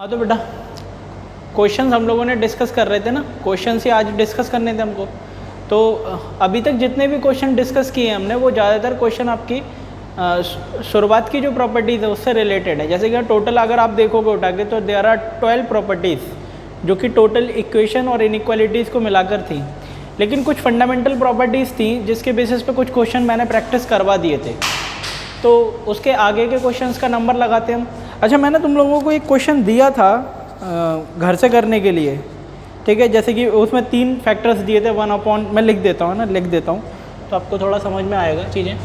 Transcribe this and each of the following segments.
हाँ तो बेटा क्वेश्चंस हम लोगों ने डिस्कस कर रहे थे ना, क्वेश्चंस ही आज डिस्कस करने थे हमको। तो अभी तक जितने भी क्वेश्चन डिस्कस किए हमने वो ज़्यादातर क्वेश्चन आपकी शुरुआत की जो प्रॉपर्टीज़ है उससे रिलेटेड है। जैसे कि टोटल अगर आप देखोगे उठा के तो देयर आर 12 प्रॉपर्टीज़ जो कि टोटल इक्वेशन और इनइक्वालिटीज़ को मिलाकर थी। लेकिन कुछ फंडामेंटल प्रॉपर्टीज़ थी जिसके बेसिस पे कुछ क्वेश्चन मैंने प्रैक्टिस करवा दिए थे, तो उसके आगे के क्वेश्चंस का नंबर लगाते हम। अच्छा, मैंने तुम लोगों को एक क्वेश्चन दिया था घर से करने के लिए, ठीक है। जैसे कि उसमें 3 फैक्टर्स दिए थे, 1/, मैं लिख देता हूँ तो आपको थोड़ा समझ में आएगा चीज़ें।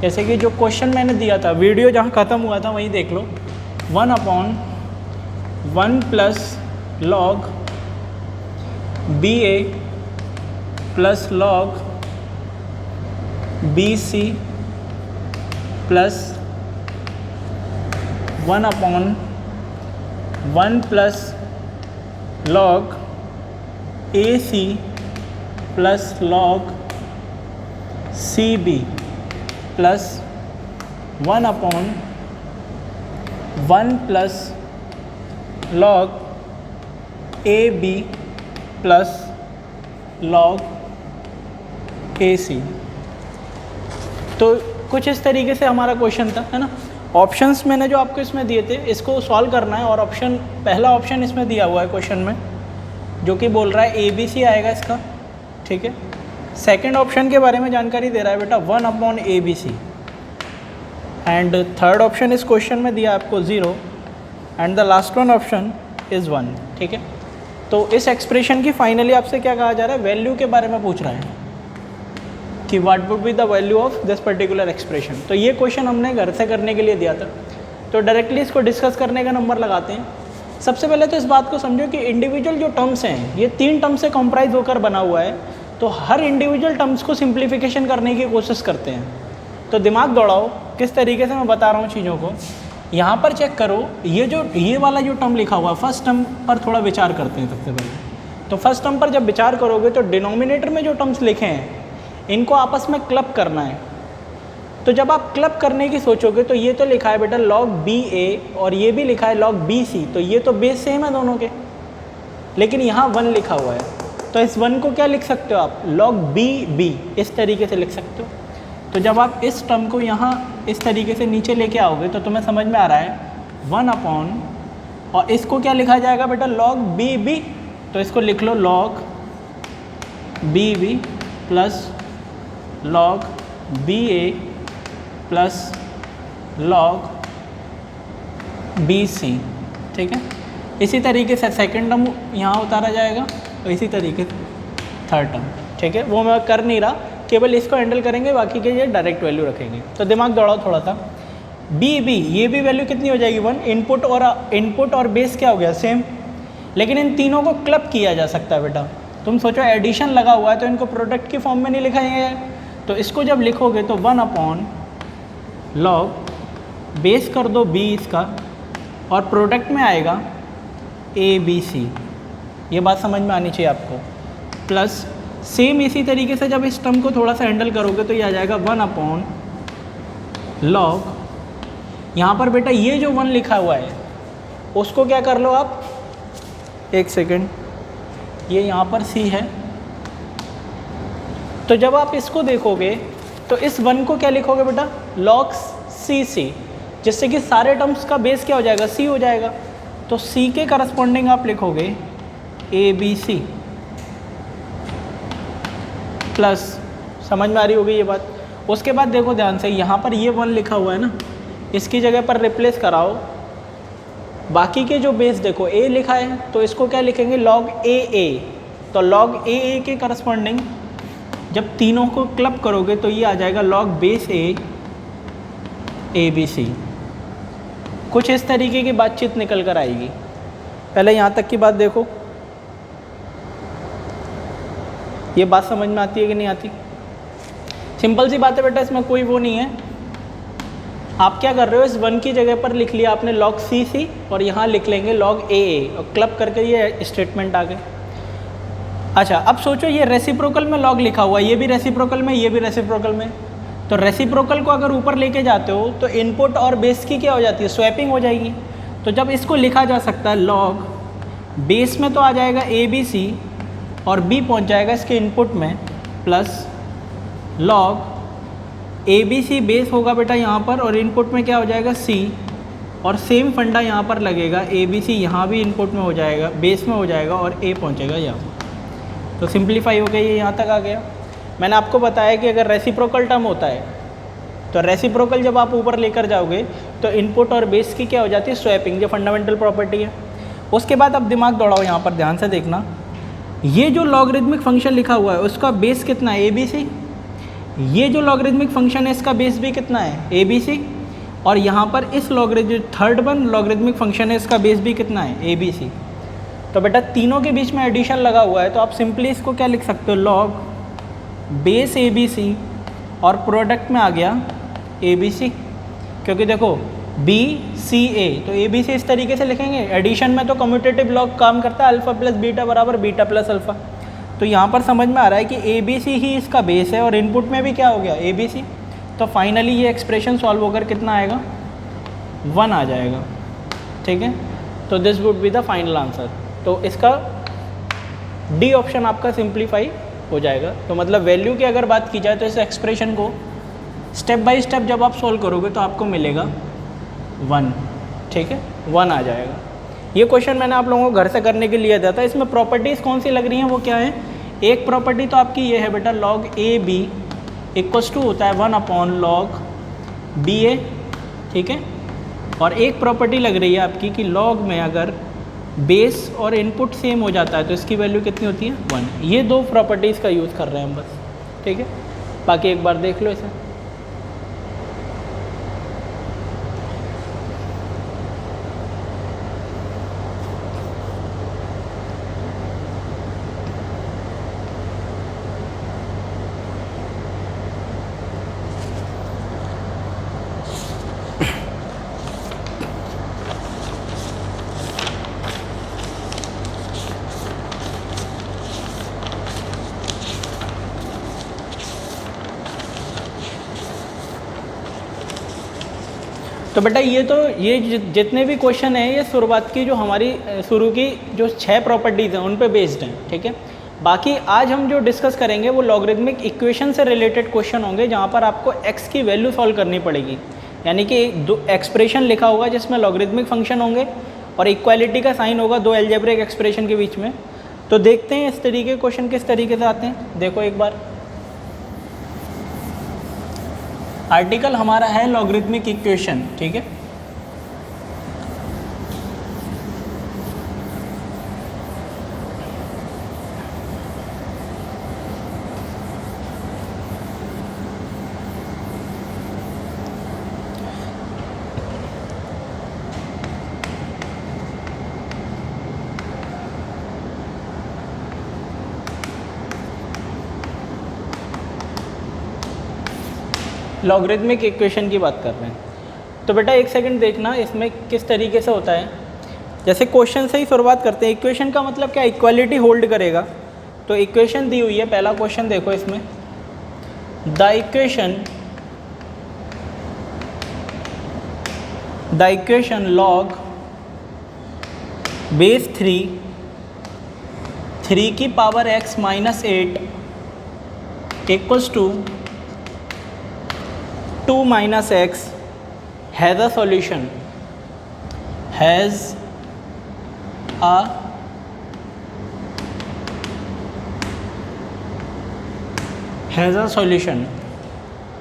जैसे कि जो क्वेश्चन मैंने दिया था, वीडियो जहाँ ख़त्म हुआ था वहीं देख लो। 1/1 plus log BA plus log BC plus 1/1 plus log AC plus log CB plus 1/1 plus log AB plus log AC। तो कुछ इस तरीके से हमारा क्वेश्चन था, है ना। ऑप्शंस मैंने जो आपको इसमें दिए थे इसको सॉल्व करना है, और पहला ऑप्शन इसमें दिया हुआ है क्वेश्चन में जो कि बोल रहा है ABC आएगा इसका, ठीक है। सेकंड ऑप्शन के बारे में जानकारी दे रहा है बेटा 1/ABC, एंड थर्ड ऑप्शन इस क्वेश्चन में दिया आपको 0, and the last one option is 1, ठीक है। तो इस एक्सप्रेशन की फाइनली आपसे क्या कहा जा रहा है, वैल्यू के बारे में पूछ रहा है कि what would be the value of this particular expression. तो ये क्वेश्चन हमने घर से करने के लिए दिया था, तो डायरेक्टली इसको डिस्कस करने का नंबर लगाते हैं। सबसे पहले तो इस बात को समझो कि इंडिविजुअल जो टर्म्स हैं ये 3 टर्म्स से कॉम्प्राइज होकर बना हुआ है, तो हर इंडिविजुअल टर्म्स को सिंप्लीफिकेशन करने की कोशिश करते हैं। तो दिमाग दौड़ाओ किस तरीके से मैं बता रहा हूँ चीज़ों को। यहाँ पर चेक करो, ये वाला जो टर्म लिखा हुआ है, फर्स्ट टर्म पर थोड़ा विचार करते हैं सबसे पहले। तो फर्स्ट टर्म पर जब विचार करोगे तो डिनोमिनेटर में जो टर्म्स लिखे हैं इनको आपस में क्लब करना है। तो जब आप क्लब करने की सोचोगे तो ये तो लिखा है बेटा log BA और ये भी लिखा है log BC, तो ये तो बेस सेम है दोनों के, लेकिन यहाँ 1 लिखा हुआ है। तो इस 1 को क्या लिख सकते हो आप, log BB, इस तरीके से लिख सकते हो। तो जब आप इस टर्म को यहाँ इस तरीके से नीचे लेके आओगे तो तुम्हें समझ में आ रहा है 1/, और इसको क्या लिखा जाएगा बेटा log BB, तो इसको लिख लो log BB plus log BA plus log BC, ठीक है। इसी तरीके से सेकंड टर्म यहाँ उतारा जाएगा, और इसी तरीके से थर्ड टर्म, ठीक है। वो मैं कर नहीं रहा, केवल इसको हैंडल करेंगे, बाकी के ये डायरेक्ट वैल्यू रखेंगे। तो दिमाग दौड़ाओ थोड़ा सा। BB ये भी वैल्यू कितनी हो जाएगी 1, इनपुट और बेस क्या हो गया सेम, लेकिन इन तीनों को क्लब किया जा सकता है बेटा। तुम सोचो एडिशन लगा हुआ है तो इनको प्रोडक्ट की फॉर्म में नहीं लिखा है, तो इसको जब लिखोगे तो 1/log बेस कर दो B इसका, और प्रोडक्ट में आएगा ABC। ये बात समझ में आनी चाहिए आपको। प्लस सेम इसी तरीके से जब इस टर्म को थोड़ा सा हैंडल करोगे तो ये आ जाएगा 1/log, यहाँ पर बेटा ये जो 1 लिखा हुआ है उसको क्या कर लो आप, एक सेकेंड, ये यहाँ पर C है। तो जब आप इसको देखोगे तो इस 1 को क्या लिखोगे बेटा, log CC, जिससे कि सारे टर्म्स का बेस क्या हो जाएगा, C हो जाएगा। तो C के करस्पॉन्डिंग आप लिखोगे ABC प्लस, समझ में आ रही होगी ये बात। उसके बाद देखो ध्यान से, यहाँ पर ये 1 लिखा हुआ है ना, इसकी जगह पर रिप्लेस कराओ बाकी के जो बेस, देखो A लिखा है तो इसको क्या लिखेंगे log AA। तो log AA के करस्पॉन्डिंग जब तीनों को क्लब करोगे तो ये आ जाएगा log बेस A ABC। कुछ इस तरीके की बातचीत निकल कर आएगी। पहले यहाँ तक की बात देखो, ये बात समझ में आती है कि नहीं आती। सिंपल सी बात है बेटा, इसमें कोई वो नहीं है। आप क्या कर रहे हो, इस 1 की जगह पर लिख लिया आपने log CC, और यहाँ लिख लेंगे log AA, और क्लब करके ये स्टेटमेंट आ गए। अच्छा, अब सोचो ये रेसिप्रोकल में log लिखा हुआ है, ये भी रेसिप्रोकल में, ये भी रेसिप्रोकल में। तो रेसिप्रोकल को अगर ऊपर लेके जाते हो तो इनपुट और बेस की क्या हो जाती है, स्वैपिंग हो जाएगी। तो तो जब इसको लिखा जा सकता है लॉग बेस में तो आ जाएगा ए बी सी और बी पहुंच जाएगा इसके इनपुट में plus log A B C base होगा बेटा यहाँ पर और इनपुट में क्या हो जाएगा सी और सेम फंडा यहाँ पर लगेगा ए बी सी यहाँ भी इनपुट में हो जाएगा बेस में हो जाएगा और ए पहुँचेगा यहाँ। तो सिंप्लीफाई हो गया, ये यहाँ तक आ गया। मैंने आपको बताया कि अगर रेसिप्रोकल टर्म होता है तो रेसिप्रोकल जब आप ऊपर लेकर जाओगे तो इनपुट और बेस की क्या हो जाती है स्वैपिंग, जो फंडामेंटल प्रॉपर्टी है। उसके बाद अब दिमाग दौड़ाओ, यहाँ पर ध्यान से देखना, ये जो लॉगरिदमिक फंक्शन लिखा हुआ है उसका बेस कितना है ए बी सी, ये जो लॉगरिदमिक फंक्शन है इसका बेस भी कितना है ए बी सी, और यहाँ पर इस थर्ड वन लॉगरिदमिक फंक्शन है इसका बेस भी कितना है ए बी सी। तो बेटा तीनों के बीच में एडिशन लगा हुआ है तो आप सिंपली इसको क्या लिख सकते हो log base A B C और प्रोडक्ट में आ गया ए बी सी, क्योंकि देखो बी सी ए तो ए बी सी इस तरीके से लिखेंगे। एडिशन में तो कम्यूटेटिव लॉग काम करता है, अल्फ़ा प्लस बीटा बराबर बीटा प्लस अल्फ़ा। तो यहाँ पर समझ में आ रहा है कि ए बी सी ही इसका बेस है और इनपुट में भी क्या हो गया ए बी सी। तो फाइनली ये एक्सप्रेशन सॉल्व होकर कितना आएगा 1 आ जाएगा, ठीक है। तो this would be the final answer. तो इसका डी ऑप्शन आपका सिंप्लीफाई हो जाएगा। तो मतलब वैल्यू की अगर बात की जाए तो इस एक्सप्रेशन को स्टेप बाय स्टेप जब आप सॉल्व करोगे तो आपको मिलेगा 1, ठीक है, 1 आ जाएगा। ये क्वेश्चन मैंने आप लोगों को घर से करने के लिए दिया था। इसमें प्रॉपर्टीज़ कौन सी लग रही हैं वो क्या है, एक प्रॉपर्टी तो आपकी ये है बेटा log A B equals to होता है 1 लॉग बी ए, ठीक है। और एक प्रॉपर्टी लग रही है आपकी कि लॉग में अगर बेस और इनपुट सेम हो जाता है तो इसकी वैल्यू कितनी होती है 1। ये दो प्रॉपर्टीज़ का यूज़ कर रहे हैं हम बस, ठीक है। बाकी एक बार देख लो इसे। तो बेटा ये जितने भी क्वेश्चन हैं ये शुरुआत की जो हमारी शुरू की जो 6 प्रॉपर्टीज़ हैं उन पे बेस्ड हैं, ठीक है। बाकी आज हम जो डिस्कस करेंगे वो लॉगरिदमिक इक्वेशन से रिलेटेड क्वेश्चन होंगे जहाँ पर आपको x की वैल्यू सॉल्व करनी पड़ेगी। यानी कि दो एक्सप्रेशन लिखा होगा जिसमें लॉगरिदमिक फंक्शन होंगे और इक्वालिटी का साइन होगा दो एल्जेब्रिक एक्सप्रेशन के बीच में। तो देखते हैं इस तरीके के क्वेश्चन किस तरीके से आते हैं। देखो एक बार, आर्टिकल हमारा है लॉगरिदमिक इक्वेशन, ठीक है। लॉगरिदमिक इक्वेशन की बात कर रहे हैं। तो बेटा एक सेकंड देखना इसमें किस तरीके से होता है। जैसे क्वेश्चन से ही शुरुआत करते हैं। इक्वेशन का मतलब क्या, इक्वालिटी होल्ड करेगा। तो इक्वेशन दी हुई है, पहला क्वेश्चन देखो इसमें, द इक्वेशन लॉग बेस 3 की power x minus 8 equals to 2 minus x has a solution, has a solution।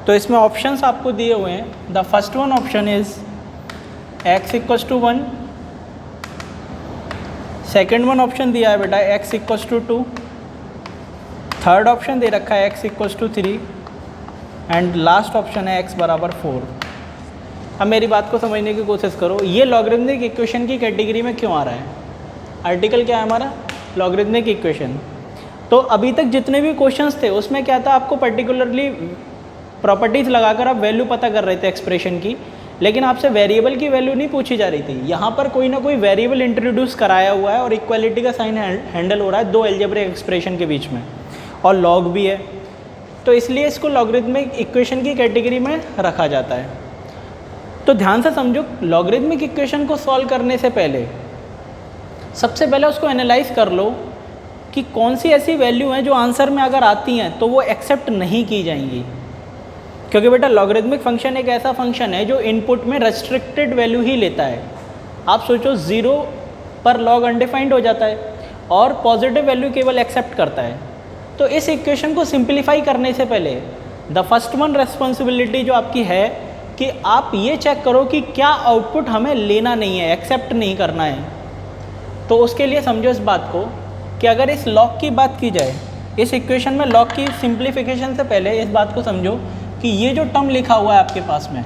तो इसमें ऑप्शंस आपको दिए हुए हैं। The first one option is x equals to 1, second one option दिया है बेटा x equals to 2, third option दे रखा है x equals to 3 and last option है x बराबर 4। अब मेरी बात को समझने की कोशिश करो, ये लॉगरिदमिक इक्वेशन की कैटेगरी में क्यों आ रहा है। आर्टिकल क्या है हमारा, लॉगरिदमिक इक्वेशन। तो अभी तक जितने भी क्वेश्चंस थे उसमें क्या था, आपको पर्टिकुलरली प्रॉपर्टीज़ लगाकर आप वैल्यू पता कर रहे थे एक्सप्रेशन की, लेकिन आपसे वेरिएबल की वैल्यू नहीं पूछी जा रही थी। यहाँ पर कोई ना कोई वेरिएबल इंट्रोड्यूस कराया हुआ है और इक्वालिटी का साइन हैंडल हो रहा है दो अलजेब्रिक एक्सप्रेशन के बीच में, और लॉग भी है। तो इसलिए इसको लॉगरिदमिक इक्वेशन की कैटेगरी में रखा जाता है। तो ध्यान से समझो, लॉगरिदमिक इक्वेशन को सॉल्व करने से पहले सबसे पहले उसको एनालाइज कर लो कि कौन सी ऐसी वैल्यू हैं जो आंसर में अगर आती हैं तो वो एक्सेप्ट नहीं की जाएंगी। क्योंकि बेटा लॉगरिदमिक फंक्शन एक ऐसा फंक्शन है जो इनपुट में रेस्ट्रिक्टेड वैल्यू ही लेता है। आप सोचो 0 पर लॉग अनडिफाइंड हो जाता है और पॉजिटिव वैल्यू केवल एक्सेप्ट करता है। तो इस इक्वेशन को सिंप्लीफाई करने से पहले द फर्स्ट वन रेस्पॉन्सिबिलिटी जो आपकी है कि आप ये चेक करो कि क्या आउटपुट हमें लेना नहीं है, एक्सेप्ट नहीं करना है। तो उसके लिए समझो इस बात को कि अगर इस लॉग की बात की जाए, इस इक्वेशन में लॉग की सिंप्लीफिकेशन से पहले इस बात को समझो कि ये जो टर्म लिखा हुआ है आपके पास में,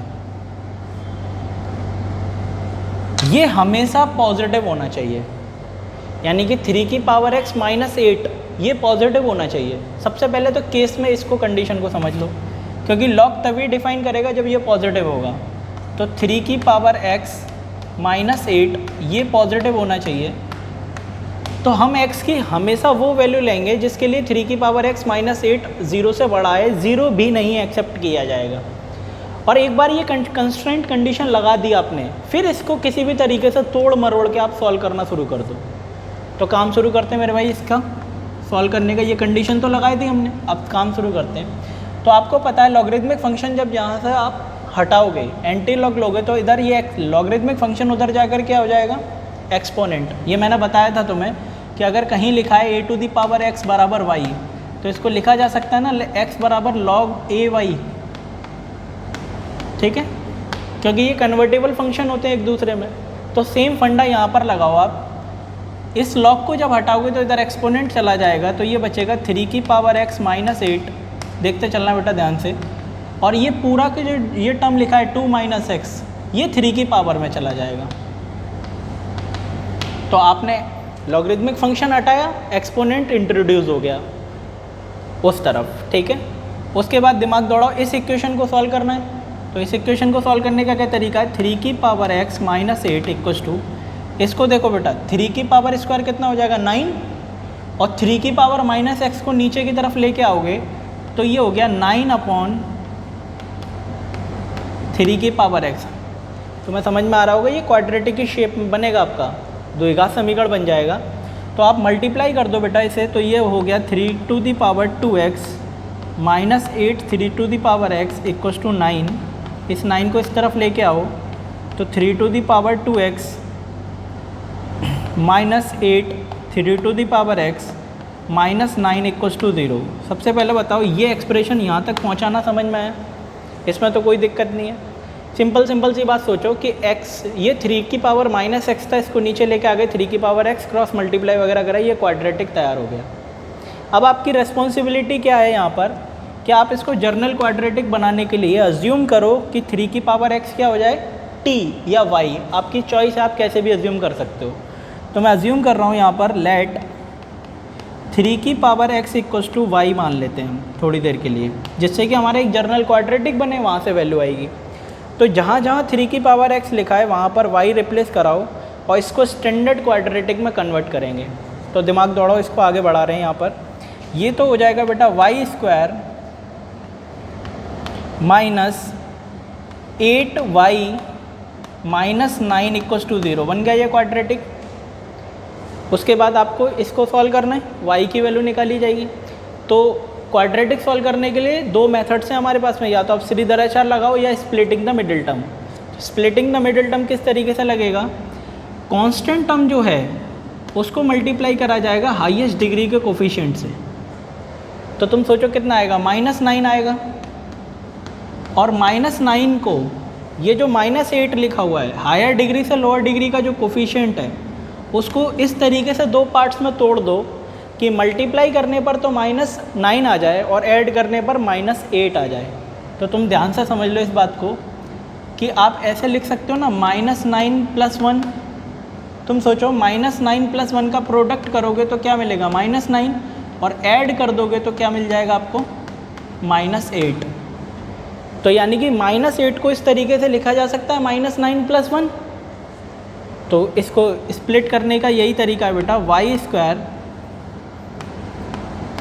ये हमेशा पॉजिटिव होना चाहिए। यानी कि 3 की पावर x माइनस 8 ये पॉजिटिव होना चाहिए। सबसे पहले तो केस में इसको कंडीशन को समझ लो, क्योंकि लॉग तभी डिफाइन करेगा जब ये पॉजिटिव होगा। तो 3 की पावर x माइनस 8 ये पॉजिटिव होना चाहिए। तो हम x की हमेशा वो वैल्यू लेंगे जिसके लिए 3 की पावर x माइनस 8 0 से बड़ा है, 0 भी नहीं एक्सेप्ट किया जाएगा। और एक बार ये कंस्ट्रेंट कंडीशन लगा दी आपने, फिर इसको किसी भी तरीके से तोड़ मरोड़ के आप सॉल्व करना शुरू कर दो। तो काम शुरू करते हैं मेरे भाई, इसका सॉल्व करने का ये कंडीशन तो लगाई थी हमने, अब काम शुरू करते हैं। तो आपको पता है लॉगरिदमिक फंक्शन जब यहाँ से आप हटाओगे, एंटी लॉग लोगे, तो इधर ये लॉगरिदमिक फंक्शन उधर जाकर क्या हो जाएगा, एक्सपोनेंट। ये मैंने बताया था तुम्हें कि अगर कहीं लिखा है a to the power x बराबर y, तो इसको लिखा जा सकता है ना x बराबर log a y, ठीक है, क्योंकि ये कन्वर्टेबल फंक्शन होते हैं एक दूसरे में। तो सेम फंडा यहाँ पर लगाओ आप। इस log को जब हटाओगे तो इधर एक्सपोनेंट चला जाएगा, तो ये बचेगा 3 की पावर x माइनस 8। देखते चलना बेटा ध्यान से। और ये पूरा के जो ये टर्म लिखा है 2 माइनस x, ये 3 की पावर में चला जाएगा। तो आपने लॉगरिदमिक फंक्शन हटाया, एक्सपोनेंट इंट्रोड्यूस हो गया उस तरफ, ठीक है। उसके बाद दिमाग दौड़ाओ, इस इक्वेशन को सॉल्व करना है। तो इस इक्वेशन को सॉल्व करने का क्या तरीका है, 3 की power x minus 8 equals to, इसको देखो बेटा 3 की पावर स्क्वायर कितना हो जाएगा 9, और 3 की पावर माइनस x को नीचे की तरफ लेके आओगे तो ये हो गया 9 अपॉन 3 की पावर x। तो मैं समझ में आ रहा होगा, ये क्वाड्रेटिक की शेप में बनेगा, आपका द्विघात समीकरण बन जाएगा। तो आप मल्टीप्लाई कर दो बेटा इसे, तो ये हो गया 3 to the power 2x minus 8 3 to the power x equals to 9। इस 9 को इस तरफ लेके आओ तो 3 to the power 2x minus 8 3 to the power x minus 9 equals to 0। सबसे पहले बताओ ये एक्सप्रेशन यहाँ तक पहुँचाना समझ में आया, इसमें तो कोई दिक्कत नहीं है। सिंपल सी बात सोचो कि x, ये 3 की पावर माइनस x था, इसको नीचे लेके आ गए 3 की पावर x, क्रॉस मल्टीप्लाई वगैरह करा, ये क्वाड्रेटिक तैयार हो गया। अब आपकी रेस्पॉन्सिबिलिटी क्या है यहाँ पर कि आप इसको जर्नल क्वाड्रेटिक बनाने के लिए अज्यूम करो कि 3 की पावर x क्या हो जाए, t या y, आपकी चॉइस है, आप कैसे भी अज्यूम कर सकते हो। तो मैं अज्यूम कर रहा हूँ यहाँ पर लेट 3 की power x equals to y मान लेते हैं थोड़ी देर के लिए, जिससे कि हमारा एक जर्नल क्वाड्रेटिक बने, वहाँ से वैल्यू आएगी। तो जहाँ जहाँ 3 की पावर x लिखा है वहाँ पर y रिप्लेस कराओ और इसको स्टैंडर्ड क्वाड्रेटिक में कन्वर्ट करेंगे। तो दिमाग दौड़ाओ, इसको आगे बढ़ा रहे हैं यहाँ पर। ये तो हो जाएगा बेटा y square minus 8y minus 9 equals to 0 बन गया ये क्वाड्रेटिक। उसके बाद आपको इसको सॉल्व करना है, y की वैल्यू निकाली जाएगी। तो क्वाड्रेटिक सॉल्व करने के लिए दो मेथड्स हैं हमारे पास में, या तो आप श्रीधराचार्य लगाओ या splitting the middle term. Splitting the middle term किस तरीके से लगेगा, कांस्टेंट टर्म जो है उसको मल्टीप्लाई करा जाएगा हाईएस्ट डिग्री के कोफिशिएंट से। तो तुम सोचो कितना आएगा, -9 आएगा। और -9 को ये जो -8 लिखा हुआ है, हायर डिग्री से लोअर डिग्री का जो कोफिशिएंट है, उसको इस तरीके से दो पार्ट्स में तोड़ दो कि मल्टीप्लाई करने पर तो -9 आ जाए और ऐड करने पर -8 आ जाए। तो तुम ध्यान से समझ लो इस बात को कि आप ऐसे लिख सकते हो ना, -9 + 1। तुम सोचो -9 + 1 का प्रोडक्ट करोगे तो क्या मिलेगा, -9, और ऐड कर दोगे तो क्या मिल जाएगा आपको, -8। तो यानी कि -8 को इस तरीके से लिखा जा सकता है, -9 + 1। तो इसको स्प्लिट करने का यही तरीका है बेटा, y स्क्वायर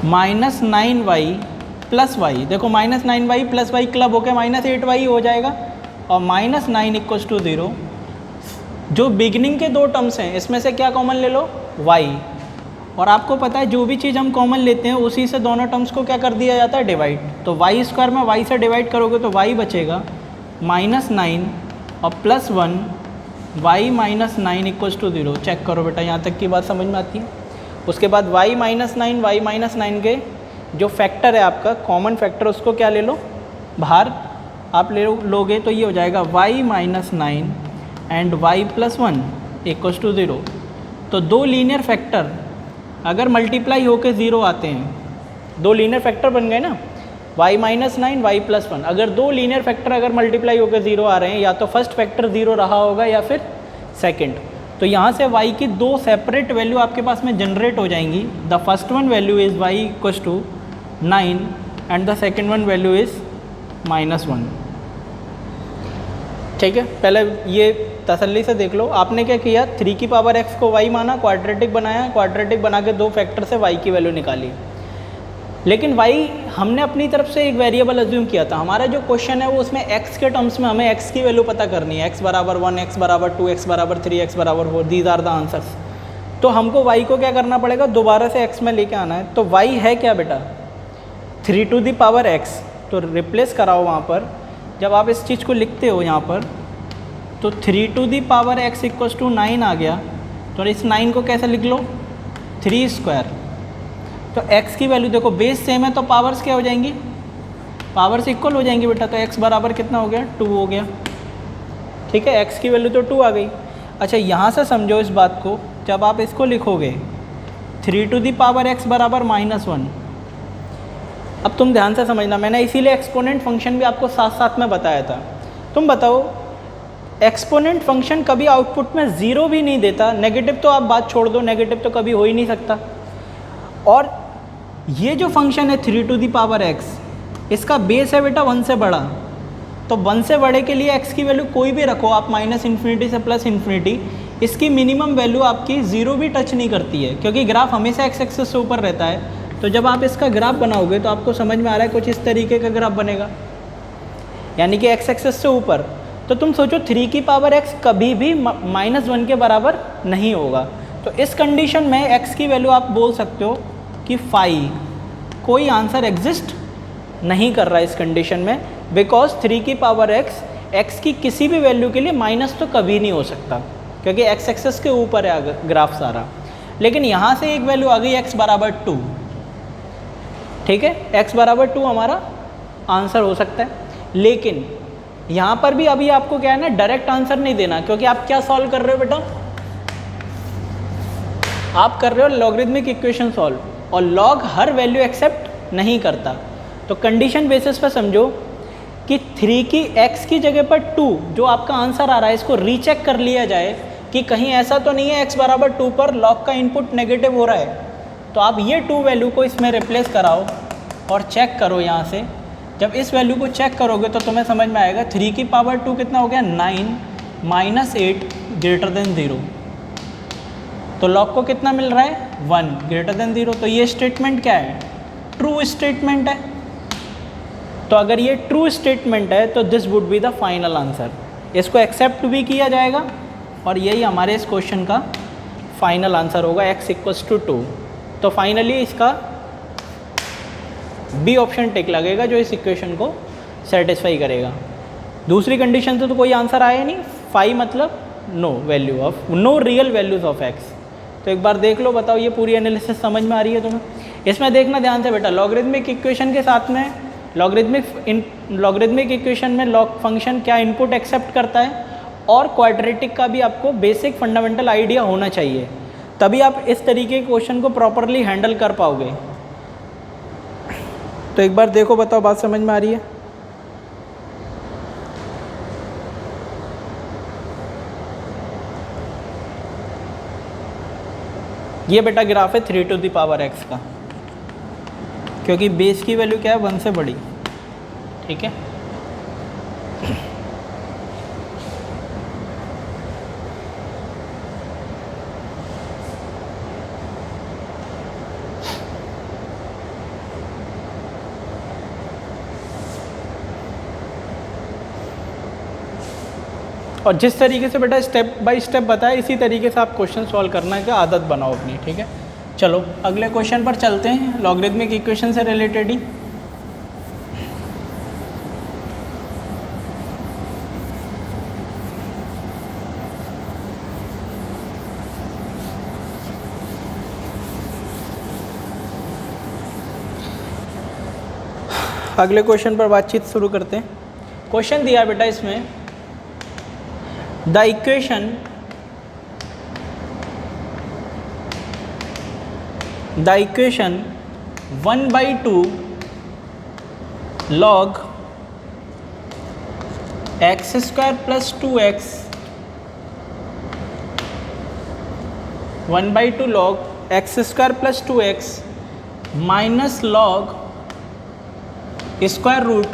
-9y + y। देखो -9y + y क्लब होकर -8y हो जाएगा, और -9 इक्वल्स टू 0। जो बिगिनिंग के दो टर्म्स हैं इसमें से क्या कॉमन ले लो, y। और आपको पता है जो भी चीज़ हम कॉमन लेते हैं उसी से दोनों टर्म्स को क्या कर दिया जाता है, डिवाइड। तो y स्क्वायर में y से डिवाइड करोगे तो y बचेगा -9 और +1 y -9 इक्वल्स टू 0। चेक करो बेटा, यहाँ तक की बात समझ में आती है। उसके बाद y -9 के जो फैक्टर है आपका कॉमन फैक्टर उसको क्या ले लो, बाहर आप लोगे तो ये हो जाएगा y -9 and y +1 equals to 0। तो दो लीनियर फैक्टर अगर मल्टीप्लाई होकर 0 आते हैं, दो लीनियर फैक्टर बन गए ना, y -9 y +1, अगर दो लीनियर फैक्टर अगर मल्टीप्लाई होकर 0 आ रहे हैं, या तो फर्स्ट फैक्टर 0 रहा होगा या फिर सेकंड। तो यहाँ से y की दो सेपरेट वैल्यू आपके पास में जनरेट हो जाएंगी। The first one value is y equals to 9 and the second one value is -1। ठीक है, पहले ये तसल्ली से देख लो। आपने क्या किया, 3 की पावर x को y माना, क्वाड्रेटिक बनाया, क्वाड्रेटिक बना के दो फैक्टर से y की वैल्यू निकाली। लेकिन y हमने अपनी तरफ से एक वेरिएबल अज्यूम किया था। हमारा जो क्वेश्चन है वो उसमें x के टर्म्स में हमें x की वैल्यू पता करनी है। x बराबर 1, x बराबर 2, x बराबर 3, x बराबर 4, दीज आर द आंसर्स। तो हमको y को क्या करना पड़ेगा, दोबारा से x में लेके आना है। तो y है क्या बेटा, 3 टू दी पावर x। तो रिप्लेस कराओ वहाँ पर। जब आप इस चीज़ को लिखते हो यहाँ पर तो 3 to the power x equals to 9 आ गया। तो इस 9 को कैसे लिख लो, 3 स्क्वायर। तो x की वैल्यू देखो, बेस सेम है तो पावर्स क्या हो जाएंगी, पावर्स इक्वल हो जाएंगी बेटा। तो x बराबर कितना हो गया, 2 हो गया। ठीक है, x की वैल्यू तो 2 आ गई। अच्छा, यहाँ से समझो इस बात को, जब आप इसको लिखोगे 3 टू दी पावर x बराबर -1। अब तुम ध्यान से समझना, मैंने इसीलिए एक्सपोनेंट फंक्शन भी आपको साथ साथ में बताया था। तुम बताओ, एक्सपोनेंट फंक्शन कभी आउटपुट में 0 भी नहीं देता। नेगेटिव तो आप बात छोड़ दो, नेगेटिव तो कभी हो ही नहीं सकता। और ये जो फंक्शन है 3 टू दी पावर x, इसका बेस है बेटा 1 से बड़ा। तो 1 से बड़े के लिए x की वैल्यू कोई भी रखो आप, -∞ से +∞, इसकी मिनिमम वैल्यू आपकी 0 भी टच नहीं करती है, क्योंकि ग्राफ हमेशा x एक्सिस से ऊपर रहता है। तो जब आप इसका ग्राफ बनाओगे तो आपको समझ में आ रहा है कुछ इस तरीके का ग्राफ बनेगा, यानी कि x एक्सिस से ऊपर। तो तुम सोचो 3 की पावर x कभी भी -1 के बराबर नहीं होगा। तो इस कंडीशन में x की वैल्यू आप बोल सकते हो कि फाई, कोई आंसर एग्जिस्ट नहीं कर रहा है इस कंडीशन में, बिकॉज 3 की पावर x की किसी भी वैल्यू के लिए माइनस तो कभी नहीं हो सकता, क्योंकि x एक्सिस के ऊपर है ग्राफ सारा। लेकिन यहाँ से एक वैल्यू आ गई x बराबर 2। ठीक है, x बराबर 2 हमारा आंसर हो सकता है। लेकिन यहाँ पर भी अभी आपको क्या है ना, डायरेक्ट आंसर नहीं देना, क्योंकि आप क्या सॉल्व कर रहे हो बेटा, आप कर रहे हो लॉगरिथमिक इक्वेशन सॉल्व, और लॉग हर वैल्यू एक्सेप्ट नहीं करता। तो कंडीशन बेसिस पर समझो कि 3 की x की जगह पर 2 जो आपका आंसर आ रहा है, इसको रीचेक कर लिया जाए कि कहीं ऐसा तो नहीं है x बराबर 2 पर लॉग का इनपुट नेगेटिव हो रहा है। तो आप ये 2 वैल्यू को इसमें रिप्लेस कराओ और चेक करो यहाँ से। जब इस वैल्यू को चेक करोगे तो तुम्हें समझ में आएगा 3 की पावर 2 कितना हो गया, 9 -8 > 0। तो लॉग को कितना मिल रहा है, 1 > 0। तो ये स्टेटमेंट क्या है, ट्रू स्टेटमेंट है। तो अगर ये ट्रू स्टेटमेंट है तो this would be the final answer. इसको एक्सेप्ट भी किया जाएगा और यही हमारे इस क्वेश्चन का फाइनल आंसर होगा, x = 2। तो फाइनली इसका बी ऑप्शन टिक लगेगा जो इस इक्वेशन को सेटिस्फाई करेगा। दूसरी कंडीशन से तो कोई आंसर आया नहीं, फाई मतलब no real values of x। तो एक बार देख लो, बताओ ये पूरी एनालिसिस समझ में आ रही है तुम्हें। इसमें देखना ध्यान से बेटा, लॉगरिथमिक इक्वेशन के साथ में लॉगरिथमिक इक्वेशन में लॉग फंक्शन क्या इनपुट एक्सेप्ट करता है, और क्वाड्रेटिक का भी आपको बेसिक फंडामेंटल आइडिया होना चाहिए, तभी आप इस तरीके के क्वेश्चन को प्रॉपरली हैंडल कर पाओगे। तो एक बार देखो, बताओ बात समझ में आ रही है। ये बेटा ग्राफ है 3 टू द पावर x का, क्योंकि बेस की वैल्यू क्या है, 1 से बड़ी। ठीक है, और जिस तरीके से बेटा स्टेप बाय स्टेप बताया इसी तरीके से आप क्वेश्चन सॉल्व करना है, कि आदत बनाओ अपनी, ठीक है। चलो अगले क्वेश्चन पर चलते हैं, लॉगरिथमिक इक्वेशन से रिलेटेड ही। अगले क्वेश्चन पर बातचीत शुरू करते हैं। क्वेश्चन दिया बेटा इसमें, the equation the equation 1/2 log x square plus 2x 1/2 log x square plus 2x minus log square root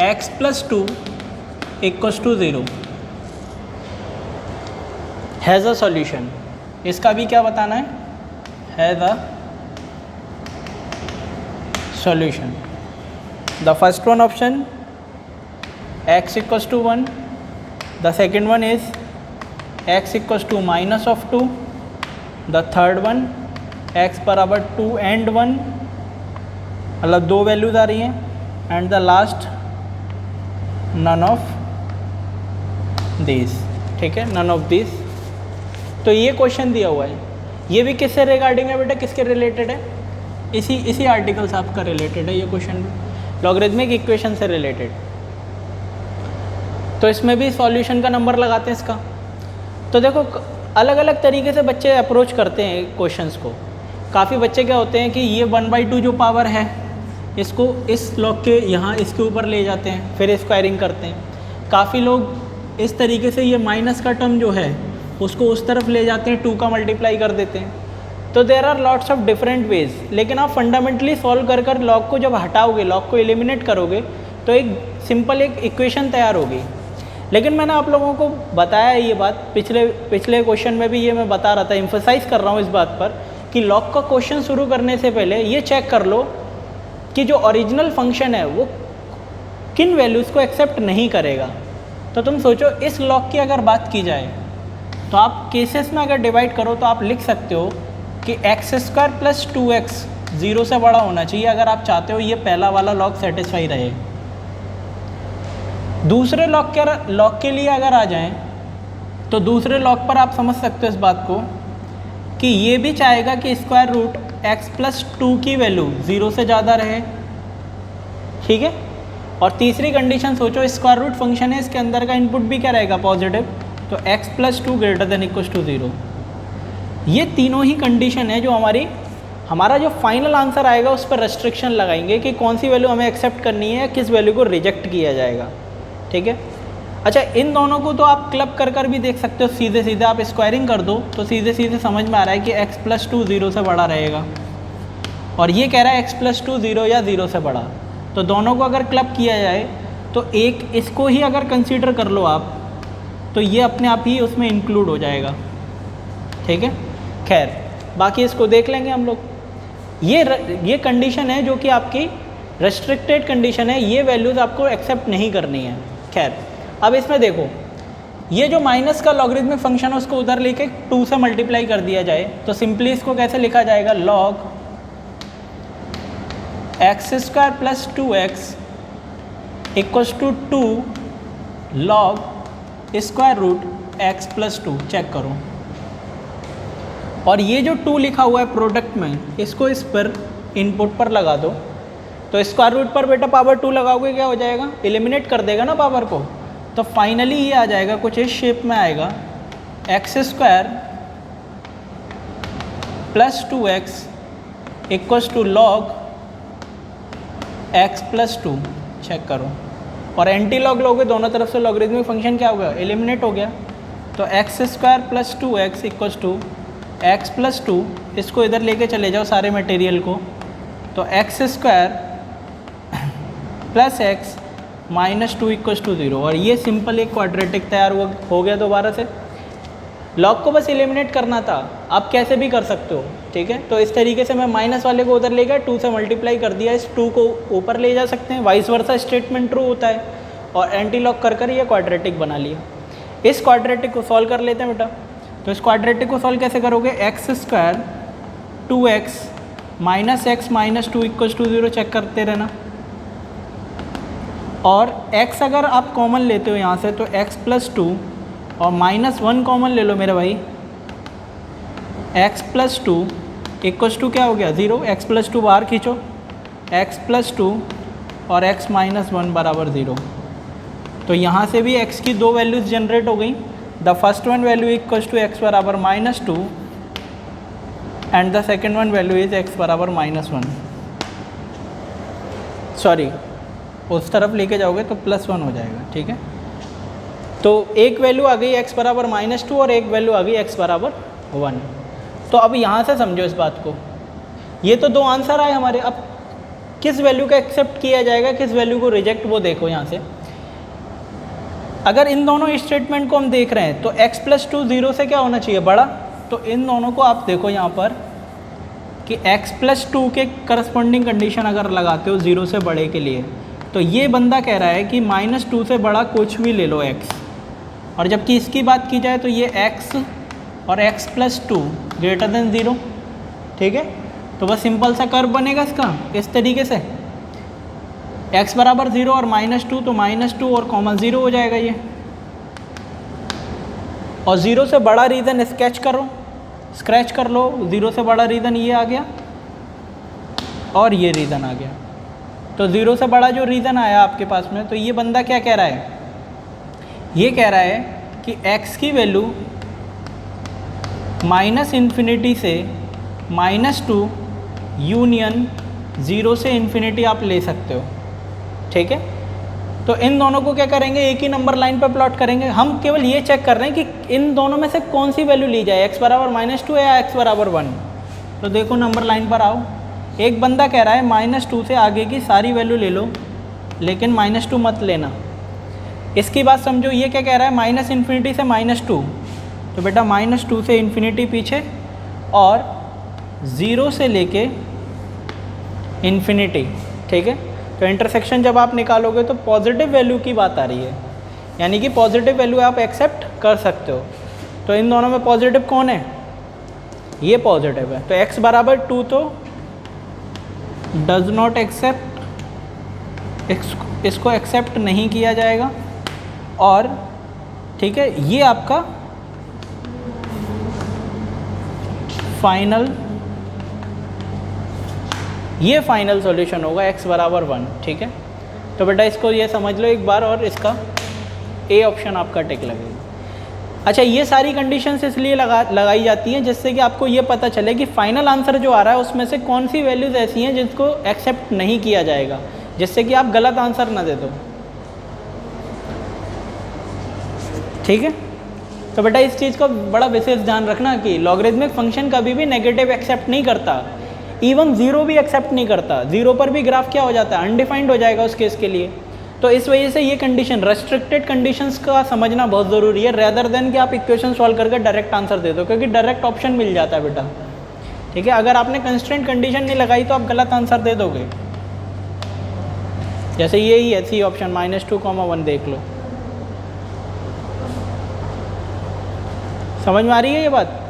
x plus 2 equals to 0 has a solution. इसका भी क्या बताना है, has a solution. The first one option x equals to 1, the second one is x equals to minus of 2, the third one x बराबर 2 and 1, मतलब 2 values आ रही हैं, and the last none of this, ठीक है, none of this. तो ये question दिया हुआ है, ये भी किससे रिगार्डिंग है बेटा, किसके रिलेटेड है, इसी आर्टिकल से आपका रिलेटेड है ये क्वेश्चन, लॉगरिथमिक इक्वेशन से रिलेटेड। तो इसमें भी सॉल्यूशन का नंबर लगाते हैं इसका। तो देखो अलग अलग तरीके से बच्चे अप्रोच करते हैं क्वेश्चंस को। काफ़ी बच्चे क्या होते हैं कि ये 1/2 जो पावर है इसको इस लॉग के यहाँ इसके ऊपर ले जाते हैं, फिर स्क्वायरिंग करते हैं। काफ़ी लोग इस तरीके से ये माइनस का टर्म जो है उसको उस तरफ ले जाते हैं, 2 का मल्टीप्लाई कर देते हैं। तो there are lots of different ways, लेकिन आप फंडामेंटली सॉल्व कर लॉग को जब हटाओगे, लॉग को एलिमिनेट करोगे तो एक सिंपल एक इक्वेशन तैयार होगी। लेकिन मैंने आप लोगों को बताया ये बात, पिछले क्वेश्चन में भी ये मैं बता रहा था, एम्फसाइज कर रहा हूँ इस बात पर कि लॉग का क्वेश्चन शुरू करने से पहले ये चेक कर लो कि जो ओरिजिनल फंक्शन है वो किन वैल्यूज़ को एक्सेप्ट नहीं करेगा। तो तुम सोचो इस लॉग की अगर बात की जाए तो आप केसेस में अगर डिवाइड करो तो आप लिख सकते हो कि x स्क्वायर प्लस 2x 0 से बड़ा होना चाहिए अगर आप चाहते हो ये पहला वाला लॉग सेटिस्फाई रहे। दूसरे लॉग के लिए अगर आ जाएं तो दूसरे लॉग पर आप समझ सकते हो इस बात को कि ये भी चाहेगा कि स्क्वायर रूट x प्लस 2 की वैल्यू 0 से ज़्यादा रहे, ठीक है। और तीसरी कंडीशन सोचो, स्क्वायर रूट फंक्शन है, इसके अंदर का इनपुट भी क्या रहेगा, पॉजिटिव, तो x plus 2 greater than equals to 0। ये तीनों ही कंडीशन है जो हमारा जो फाइनल आंसर आएगा उस पर रेस्ट्रिक्शन लगाएंगे कि कौन सी वैल्यू हमें एक्सेप्ट करनी है, किस वैल्यू को रिजेक्ट किया जाएगा, ठीक है। अच्छा, इन दोनों को तो आप क्लब कर भी देख सकते हो, सीधे सीधे आप स्क्वायरिंग कर दो तो सीधे सीधे समझ में आ रहा है कि x प्लस 2 0 से बड़ा रहेगा, और ये कह रहा है x प्लस 2 0 या 0 से बड़ा। तो दोनों को अगर क्लब किया जाए तो एक इसको ही अगर कंसीडर कर लो आप तो ये अपने आप ही उसमें इंक्लूड हो जाएगा, ठीक है। खैर बाकी इसको देख लेंगे हम लोग। ये कंडीशन है जो कि आपकी रेस्ट्रिक्टेड कंडीशन है, ये वैल्यूज़ आपको एक्सेप्ट नहीं करनी है। खैर अब इसमें देखो, ये जो माइनस का लॉगरिथमिक फंक्शन है उसको उधर लेके 2 से मल्टीप्लाई कर दिया जाए तो सिंपली इसको कैसे लिखा जाएगा, log x square plus 2x equals to 2 log square root x plus 2। Check करो, और ये जो 2 लिखा हुआ है प्रोडक्ट में, इसको इस पर इनपुट पर लगा दो तो स्क्वायर रूट पर बेटा पावर 2 लगाओगे क्या हो जाएगा, एलिमिनेट कर देगा ना पावर को। तो फाइनली ये आ जाएगा, कुछ इस शेप में आएगा, x square plus 2x equals to log x plus 2। Check करो, और एंटी लॉग लोगे दोनों तरफ से लॉगरिथमिक फंक्शन क्या हो गया, एलिमिनेट हो गया। तो x square plus 2x equals to x plus 2, इसको इधर लेके चले जाओ सारे मटेरियल को, तो x square plus x minus 2 equals to 0, और ये सिंपल एक क्वाड्रेटिक तैयार हो गया। दोबारा से लॉग को बस एलिमिनेट करना था, आप कैसे भी कर सकते हो, ठीक है। तो इस तरीके से मैं माइनस वाले को उधर ले गया, 2 से मल्टीप्लाई कर दिया, इस 2 को ऊपर ले जा सकते हैं, वाइस वर्सा स्टेटमेंट ट्रू होता है, और एंटी लॉग कर ये क्वाड्रेटिक बना लिया। इस क्वाड्रेटिक को सॉल्व कर लेते हैं बेटा। तो इस क्वाड्रेटिक को सॉल्व कैसे करोगे, x square 2x minus x minus 2 equals to 0 check करते रहना। और x अगर आप कॉमन लेते हो यहाँ से तो x प्लस 2 और माइनस 1 कॉमन ले लो मेरे भाई, x प्लस 2 इक्वल्स टू क्या हो गया 0, x प्लस 2 बाहर खींचो, x प्लस 2 और x माइनस 1 बराबर 0। तो यहाँ से भी x की दो वैल्यूज़ जनरेट हो गई। The first one value equals to x बराबर minus 2 and the second one value is x बराबर माइनस 1। सॉरी, उस तरफ लेके जाओगे तो प्लस 1 हो जाएगा, ठीक है। तो एक वैल्यू आ गई x बराबर माइनस 2 और एक वैल्यू आ गई x बराबर 1। तो अब यहाँ से समझो इस बात को, ये तो दो आंसर आए हमारे। अब किस वैल्यू का एक्सेप्ट किया जाएगा, किस वैल्यू को रिजेक्ट, वो देखो यहाँ से। अगर इन दोनों स्टेटमेंट को हम देख रहे हैं तो x प्लस 2 0 से क्या होना चाहिए, बड़ा। तो इन दोनों को आप देखो यहाँ पर कि x प्लस 2 के करस्पॉन्डिंग कंडीशन अगर लगाते हो 0 से बड़े के लिए, तो ये बंदा कह रहा है कि माइनस 2 से बड़ा कुछ भी ले लो x। और जबकि इसकी बात की जाए तो ये x और x प्लस 2 ग्रेटर देन 0, ठीक है। तो बस सिंपल सा कर्व बनेगा इसका इस तरीके से, x बराबर 0 और माइनस 2, तो माइनस 2 और कॉमन 0 हो जाएगा ये। और 0 से बड़ा रीज़न स्क्रैच कर लो, 0 से बड़ा रीज़न ये आ गया और ये रीज़न आ गया। तो 0 से बड़ा जो रीज़न आया आपके पास में, तो ये बंदा क्या कह रहा है, ये कह रहा है कि x की वैल्यू माइनस इन्फिनिटी से माइनस 2 यूनियन 0 से इन्फिनिटी आप ले सकते हो, ठीक है। तो इन दोनों को क्या करेंगे, एक ही नंबर लाइन पर प्लॉट करेंगे। हम केवल ये चेक कर रहे हैं कि इन दोनों में से कौन सी वैल्यू ली जाए, x बराबर माइनस 2 या x बराबर 1। तो देखो नंबर लाइन पर आओ, एक बंदा कह रहा है माइनस 2 से आगे की सारी वैल्यू ले लो लेकिन माइनस 2 मत लेना। इसकी बात समझो, ये क्या कह रहा है, माइनस इन्फिनिटी से माइनस 2। तो बेटा माइनस 2 से इन्फिनिटी पीछे और 0 से लेके इन्फिनिटी, ठीक है। तो इंटरसेक्शन जब आप निकालोगे तो पॉजिटिव वैल्यू की बात आ रही है, यानी कि पॉजिटिव वैल्यू आप एक्सेप्ट कर सकते हो। तो इन दोनों में पॉजिटिव कौन है, ये पॉजिटिव है। तो x बराबर 2 तो डज नॉट एक्सेप्ट, इसको एक्सेप्ट नहीं किया जाएगा। और ठीक है, ये आपका फाइनल सॉल्यूशन होगा x बराबर 1, ठीक है। तो बेटा इसको ये समझ लो एक बार, और इसका ए ऑप्शन आपका टिक लगेगा। अच्छा, ये सारी कंडीशंस इसलिए लगाई जाती हैं जिससे कि आपको ये पता चले कि फाइनल आंसर जो आ रहा है उसमें से कौन सी वैल्यूज़ ऐसी हैं जिसको एक्सेप्ट नहीं किया जाएगा, जिससे कि आप गलत आंसर ना दे दो, ठीक है। तो बेटा इस चीज़ का बड़ा विशेष ध्यान रखना कि लॉगरिथमिक फंक्शन कभी भी नेगेटिव एक्सेप्ट नहीं करता, इवन 0 भी एक्सेप्ट नहीं करता। 0 पर भी ग्राफ क्या हो जाता है, अनडिफाइंड हो जाएगा उस केस के लिए। तो इस वजह से ये कंडीशन, रेस्ट्रिक्टेड कंडीशंस का समझना बहुत ज़रूरी है, रेदर देन कि आप इक्वेशन सॉल्व करके डायरेक्ट आंसर दे दो, क्योंकि डायरेक्ट ऑप्शन मिल जाता है बेटा, ठीक है। अगर आपने कंस्ट्रेंट कंडीशन नहीं लगाई तो आप गलत आंसर दे दोगे। जैसे ये ही है सी ऑप्शन, -2, 1 देख लो। समझ में आ रही है ये बात?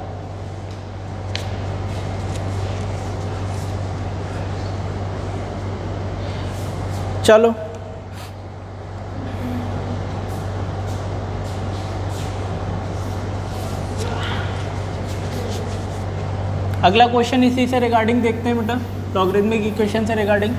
चलो अगला क्वेश्चन इसी से रिगार्डिंग देखते हैं बेटा, लॉगरिथमिक इक्वेशन से रिगार्डिंग।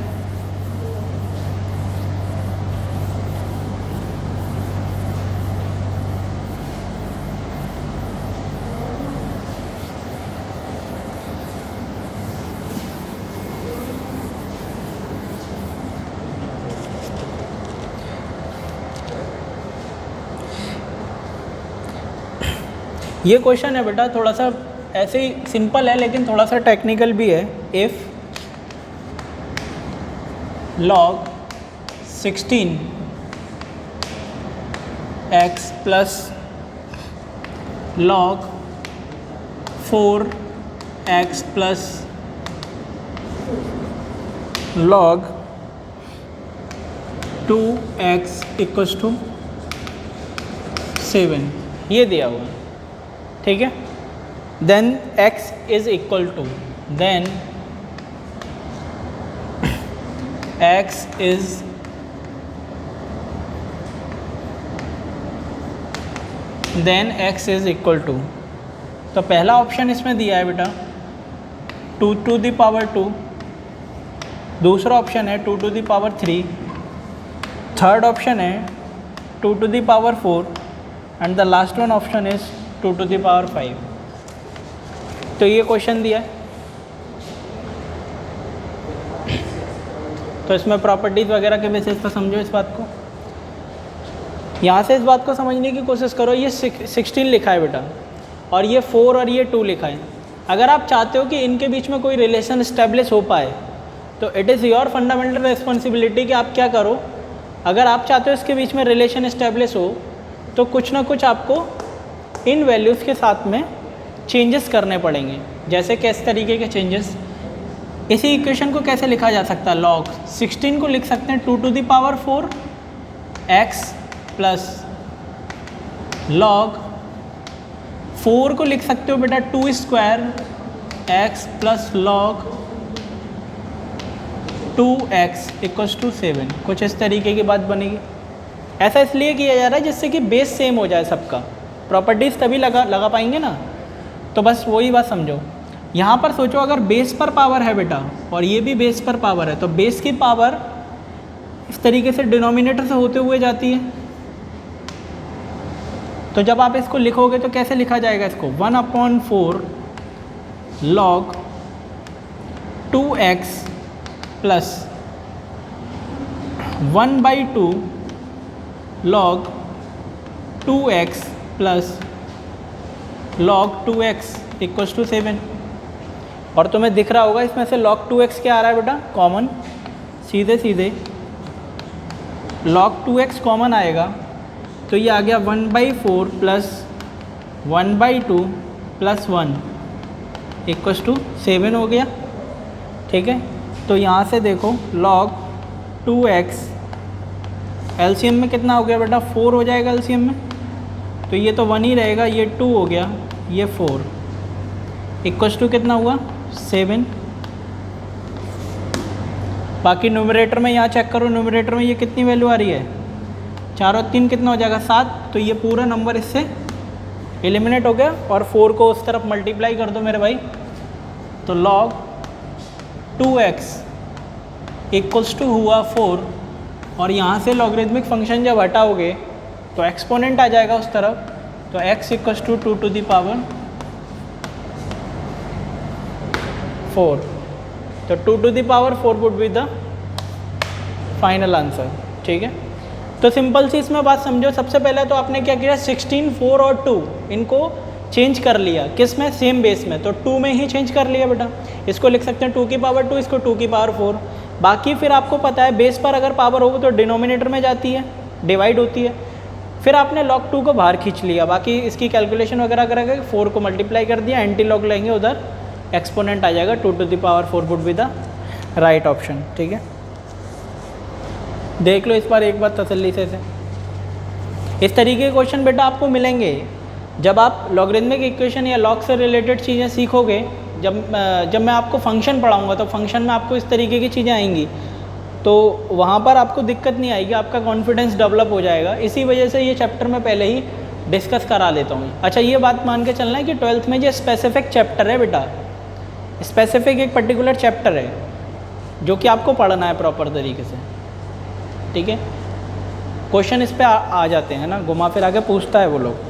ये क्वेश्चन है बेटा थोड़ा सा ऐसे ही सिंपल है लेकिन थोड़ा सा टेक्निकल भी है। If log 16x plus log 4x plus log 2x equals to 7, ये दिया हुआ है, ठीक है। Then x is equal to, then x is equal to, तो पहला ऑप्शन इसमें दिया है बेटा 2 to the power 2, दूसरा ऑप्शन है 2 to the power 3, third option है 2 to the power 4 and the last one option is 2 to the power 5। तो ये क्वेश्चन दिया है, तो इसमें प्रॉपर्टीज़ वगैरह के बेसिस पर समझो इस बात को। यहाँ से इस बात को समझने की कोशिश करो, ये 16 लिखा है बेटा और ये 4 और ये 2 लिखा है। अगर आप चाहते हो कि इनके बीच में कोई रिलेशन इस्टेब्लिश हो पाए तो it is your fundamental responsibility कि आप क्या करो। अगर आप चाहते हो इसके बीच में रिलेशन इस्टेब्लिश हो तो कुछ ना कुछ आपको इन वैल्यूज़ के साथ में चेंजेस करने पड़ेंगे। जैसे किस तरीके के चेंजेस, इसी इक्वेशन को कैसे लिखा जा सकता है, लॉग 16 को लिख सकते हैं 2 to the power 4 x plus log 4 को लिख सकते हो बेटा 2 square x plus log 2x equals to 7। कुछ इस तरीके की बात बनेगी। ऐसा इसलिए किया जा रहा है जिससे कि बेस सेम हो जाए सबका, प्रॉपर्टीज़ तभी लगा पाएंगे ना। तो बस वही बात समझो। यहाँ पर सोचो अगर बेस पर पावर है बेटा और ये भी बेस पर पावर है, तो बेस की पावर इस तरीके से डिनोमिनेटर से होते हुए जाती है। तो जब आप इसको लिखोगे तो कैसे लिखा जाएगा इसको, 1/4 log 2x plus 1/2 log 2x plus log 2x equals to 7। और तुम्हें दिख रहा होगा इसमें से log 2x क्या आ रहा है बेटा, कॉमन, सीधे log 2x कॉमन आएगा तो ये आ गया 1/4 प्लस 1/2 प्लस 1 इक्वल्स टू 7 हो गया, ठीक है। तो यहाँ से देखो log 2x एलसीएम में कितना हो गया बेटा, 4 हो जाएगा एलसीएम में, तो ये तो 1 ही रहेगा, ये 2 हो गया, ये 4 इक्वल्स टू कितना हुआ 7। बाकी न्यूमरेटर में यहाँ चेक करो, न्यूमरेटर में ये कितनी वैल्यू आ रही है, 4 और 3 कितना हो जाएगा 7, तो ये पूरा नंबर इससे एलिमिनेट हो गया। और 4 को उस तरफ मल्टीप्लाई कर दो मेरे भाई, तो log 2x इक्वल्स टू हुआ 4, और यहाँ से लॉगरिथमिक फंक्शन जब हटाओगे तो एक्सपोनेंट आ जाएगा उस तरफ, तो x equals to 2 to the power 4, तो 2 to the power 4 would be the final answer, ठीक है। तो सिंपल सी इसमें बात समझो। सबसे पहले तो आपने क्या किया, 16, 4 और 2 इनको चेंज कर लिया, किस में, सेम बेस में, तो 2 में ही चेंज कर लिया बेटा। इसको लिख सकते हैं 2 की पावर 2, इसको 2 की पावर 4। बाकी फिर आपको पता है बेस पर अगर पावर होगी तो डिनोमिनेटर में जाती है, डिवाइड होती है। फिर आपने log 2 को बाहर खींच लिया, बाकी इसकी कैलकुलेशन वगैरह करेंगे, 4 को मल्टीप्लाई कर दिया, एंटी लॉग लेंगे, उधर एक्सपोनेंट आ जाएगा, 2 to the power 4 would be the right option, ठीक है। देख लो इस बार एक बार तसल्ली से। इस तरीके के क्वेश्चन बेटा आपको मिलेंगे जब आप लॉगरिथमिक इक्वेशन या लॉग से रिलेटेड चीज़ें सीखोगे। जब मैं आपको फंक्शन पढ़ाऊँगा तो फंक्शन में आपको इस तरीके की चीज़ें आएंगी, तो वहाँ पर आपको दिक्कत नहीं आएगी, आपका कॉन्फिडेंस डेवलप हो जाएगा। इसी वजह से ये चैप्टर मैं पहले ही डिस्कस करा लेता हूँ। अच्छा, ये बात मान के चलना है कि 12th में जो स्पेसिफिक चैप्टर है बेटा, स्पेसिफिक एक पर्टिकुलर चैप्टर है जो कि आपको पढ़ना है प्रॉपर तरीके से, ठीक है। क्वेश्चन इस पे आ जाते हैं ना, घुमा फिरा के पूछता है वो लोग।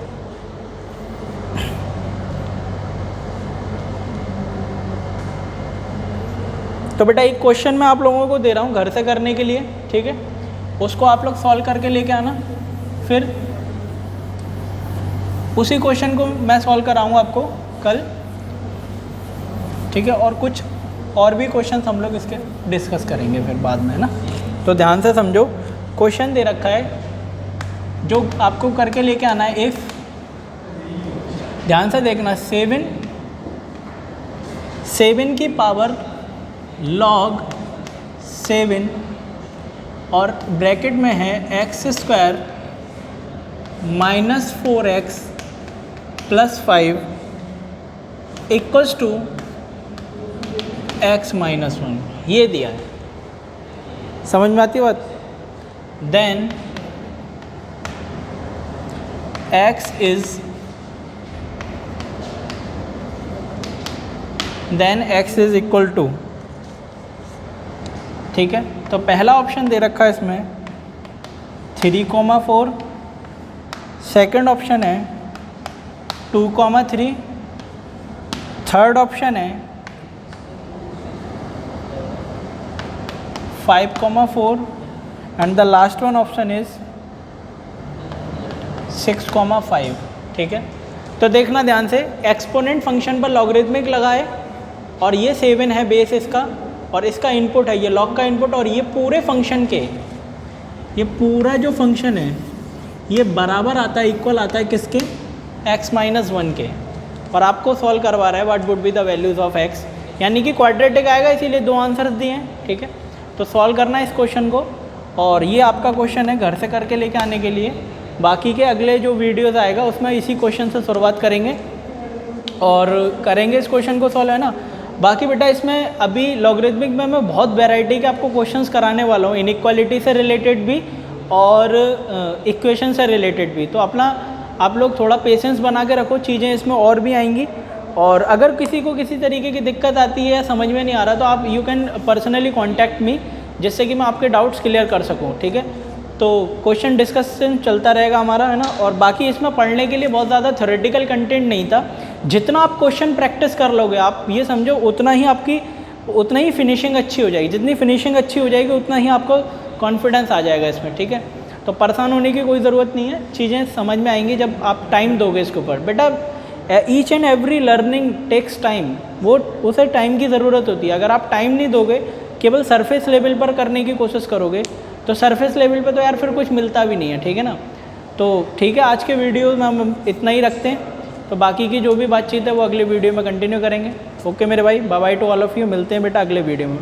तो बेटा एक क्वेश्चन मैं आप लोगों को दे रहा हूँ घर से करने के लिए, ठीक है। उसको आप लोग सॉल्व करके लेके आना, फिर उसी क्वेश्चन को मैं सॉल्व कराऊंगा आपको कल, ठीक है। और कुछ और भी क्वेश्चन हम लोग इसके डिस्कस करेंगे फिर बाद में, है ना। तो ध्यान से समझो, क्वेश्चन दे रखा है जो आपको करके लेके आना है। इफ़, ध्यान से देखना, 7 की पावर log 7 और ब्रैकेट में है x² - 4x plus 5 equals to x minus 1, ये दिया है। समझ में आती है बात? Then x is equal to, ठीक है। तो पहला ऑप्शन दे रखा है इसमें 3,4, सेकंड ऑप्शन है 2,3, थर्ड ऑप्शन है 5,4 and the last one option is 6,5, ठीक है। तो देखना ध्यान से, एक्सपोनेंट फंक्शन पर लॉगरिथमिक लगा है और ये 7 है बेस इसका, और इसका इनपुट है ये लॉग का इनपुट, और ये पूरे फंक्शन के, ये पूरा जो फंक्शन है ये बराबर आता है, इक्वल आता है किसके? x माइनस 1 के। और आपको सॉल्व करवा रहा है what would be the values of x, यानी कि क्वाड्रेटिक आएगा, इसीलिए 2 आंसर्स दिए हैं, ठीक है। तो सॉल्व करना है इस क्वेश्चन को, और ये आपका क्वेश्चन है घर से करके लेके आने के लिए। बाकी के अगले जो वीडियोस आएगा उसमें इसी क्वेश्चन से शुरुआत करेंगे और करेंगे इस क्वेश्चन को सॉल्व, है ना। बाकी बेटा इसमें अभी लॉगरिथमिक में मैं बहुत वैरायटी के आपको क्वेश्चंस कराने वाला हूँ, इनइक्वालिटी से रिलेटेड भी और इक्वेशन से रिलेटेड भी। तो अपना आप लोग थोड़ा पेशेंस बना के रखो, चीज़ें इसमें और भी आएंगी। और अगर किसी को किसी तरीके की दिक्कत आती है या समझ में नहीं आ रहा तो आप you can personally contact me, जिससे कि मैं आपके डाउट्स क्लियर कर सकूँ, ठीक है। तो क्वेश्चन डिस्कशन चलता रहेगा हमारा, है ना। और बाकी इसमें पढ़ने के लिए बहुत ज़्यादा थ्योरेटिकल कंटेंट नहीं था, जितना आप क्वेश्चन प्रैक्टिस कर लोगे आप ये समझो उतना ही फिनिशिंग अच्छी हो जाएगी। जितनी फिनिशिंग अच्छी हो जाएगी उतना ही आपको कॉन्फिडेंस आ जाएगा इसमें, ठीक है। तो परेशान होने की कोई ज़रूरत नहीं है, चीज़ें समझ में आएंगी जब आप टाइम दोगे इसके ऊपर। बेटा each and every learning takes time, वो उसे टाइम की ज़रूरत होती है। अगर आप टाइम नहीं दोगे, केवल सरफेस लेवल पर करने की कोशिश करोगे, तो सरफेस लेवल पे तो यार फिर कुछ मिलता भी नहीं है, ठीक है ना। तो ठीक है, आज के वीडियो में हम इतना ही रखते हैं, तो बाकी की जो भी बातचीत है वो अगले वीडियो में कंटिन्यू करेंगे। ओके मेरे भाई, bye bye to all of you, मिलते हैं बेटा अगले वीडियो में।